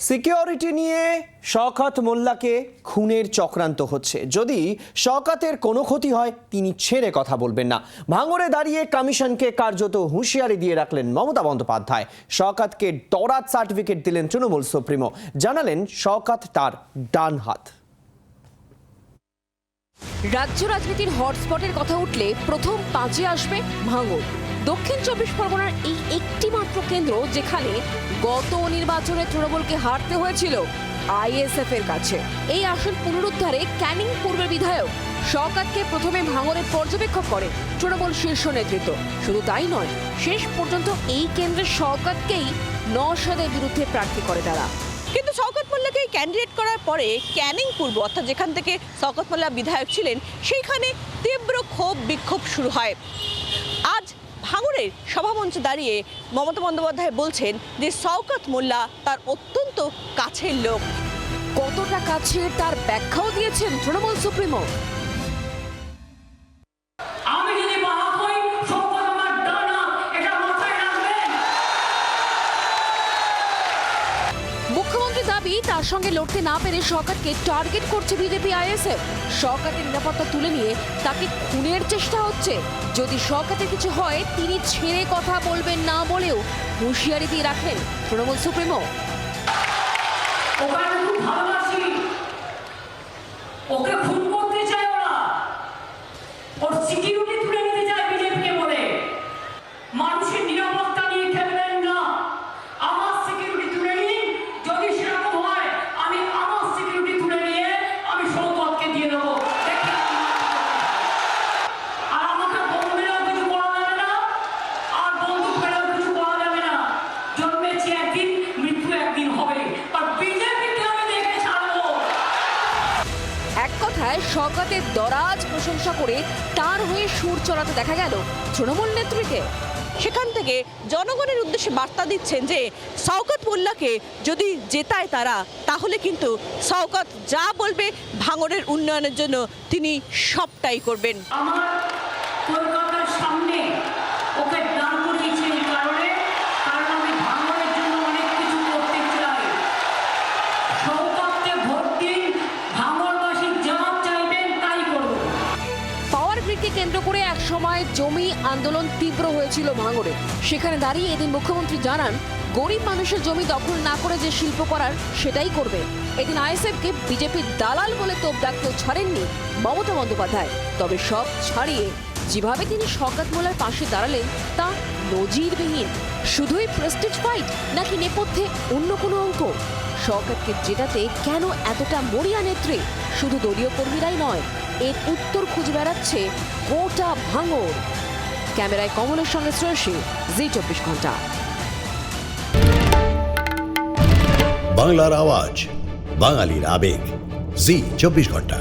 Security নিয়ে শওকত মোল্লাকে খুনের চক্রান্ত হচ্ছে। যদি শওকতের কোনো ক্ষতি হয় তিনি ছেড়ে কথা বলবেন না। ভাঙড়ে দাঁড়িয়ে কমিশনকে কার্যত হুঁশিয়ারি দিয়ে রাখলেন মমতা বন্দ্যোপাধ্যায়। শওকতকে ডরাত সার্টিফিকেট দিলেন তৃণমূল সুপ্রিমো। জানালেন শওকত তার ডান হাত। রাজ্য রাজনীতির হটস্পটের কথা উঠলে প্রথম পাঁচে আসবে ভাঙড়। দক্ষিণ 24 পরগনার এই একটি মাত্র কেন্দ্র যেখানে গত নির্বাচনে তৃণমূলকে হারতে হয়েছিল আইএসএফ এর কাছে। এই আসন পুনরুদ্ধারে ক্যানিং পূর্বের বিধায়ক শওকতকে প্রথমে ভাঙড়ে পর্যবেক্ষক করে তৃণমূল শীর্ষ নেতৃত্ব। শুধু তাই নয়, শেষ পর্যন্ত এই কেন্দ্রের শওকতকেই নওশাদের বিরুদ্ধে প্রার্থী করে তারা। কিন্তু শওকত মোল্লাকে ক্যান্ডিডেট করার পরে ক্যানিং পূর্ব অর্থাৎ যেখান থেকে শওকত মোল্লা বিধায়ক ছিলেন সেইখানে তীব্র ক্ষোভ বিক্ষোভ শুরু হয়। আজ ভাঙড়ের সভামঞ্চে দাঁড়িয়ে মমতা বন্দ্যোপাধ্যায় বলছেন যে শওকত মোল্লা তার অত্যন্ত কাছের লোক। কতটা কাছের তার ব্যাখ্যাও দিয়েছেন তৃণমূল সুপ্রিমো। মুখ্যমন্ত্রী দাবি তার সঙ্গে লড়তে না পেরে শওকতকে টার্গেট করছে বিজেপি আইএসএফ। শওকতের নিরাপত্তা তুলে নিয়ে তাকে খুনের চেষ্টা হচ্ছে। যদি শওকতের কিছু হয় তিনি ছেড়ে কথা বলবেন না বলেও হুঁশিয়ারি দিয়ে রাখেন তৃণমূল সুপ্রিমো। ওকে খুন করতে চায় ওরা, ওর সিকিউরিটি তুলে নিতে চায় বিজেপিকে বলে। মানুষের নিরাপত্তা নিয়ে খেলবেন না, আমার সিকিউরিটি তুলে নিন। যদি সেরকম হয় আমি আমার সিকিউরিটি তুলে নিয়ে আমি শওকতকে দিয়ে দেবো। আর আমাকে বোম মেরেও কিছু করা যাবে না, আর বন্দুক মেরেও কিছু করা যাবে না। জন্মেছি একদিন, মৃত্যু একদিন হবে, আর বিজেপিকে আমি দেখে ছাড়বো। এক কথায় শওকতের দরাজ প্রশংসা করে তার হয়ে সুর চড়াতে দেখা গেল তৃণমূল নেত্রীকে। সেখান থেকে জনগণের উদ্দেশ্যে বার্তা দিচ্ছেন যে শওকত মোল্লাকে যদি জেতায় তারা, তাহলে কিন্তু শওকত যা বলবে ভাঙড়ের উন্নয়নের জন্য তিনি সবটাই করবেন। আমার কলকাতার সামনে ওকে দাঁড় করিয়েছে এই কারণে, কারণ আমি ভাঙড়ের জন্য অনেক কিছু করতে চাই। শওকতকে ভোট দিন, ভাঙড়বাসী যা চাইবেন তাই করব। পাওয়ার গ্রিডকে কেন্দ্র করে এক সময় জমি আন্দোলন তীব্র হয়েছিল ভাঙড়ে। সেখানে দাঁড়িয়ে এদিন মুখ্যমন্ত্রী জানান গরিব মানুষের জমি দখল না করে যে শিল্প করার সেটাই করবে। এদিন আইএসএফকে বিজেপির দালাল বলে তোপ ডাকতেও ছাড়েননি মমতা বন্দ্যোপাধ্যায়। তবে সব ছাড়িয়ে যেভাবে তিনি শওকত মোল্লার পাশে দাঁড়ালেন তা নজিরবিহীন। শুধুই প্রেস্টিজ ফাইট নাকি নেপথ্যে অন্য কোনো অঙ্ক? শওকতকে জেতাতে কেন এতটা মরিয়া নেত্রী? শুধু দলীয় কর্মীরাই নয়, এর উত্তর খুঁজে বেড়াচ্ছে গোটা ভাঙড়। ক্যামেরায় কমলের সঙ্গে শ্রেয়সী, জি 24 ঘন্টা। বাংলার আওয়াজ, বাঙালির আবেগ, জি 24 ঘন্টা।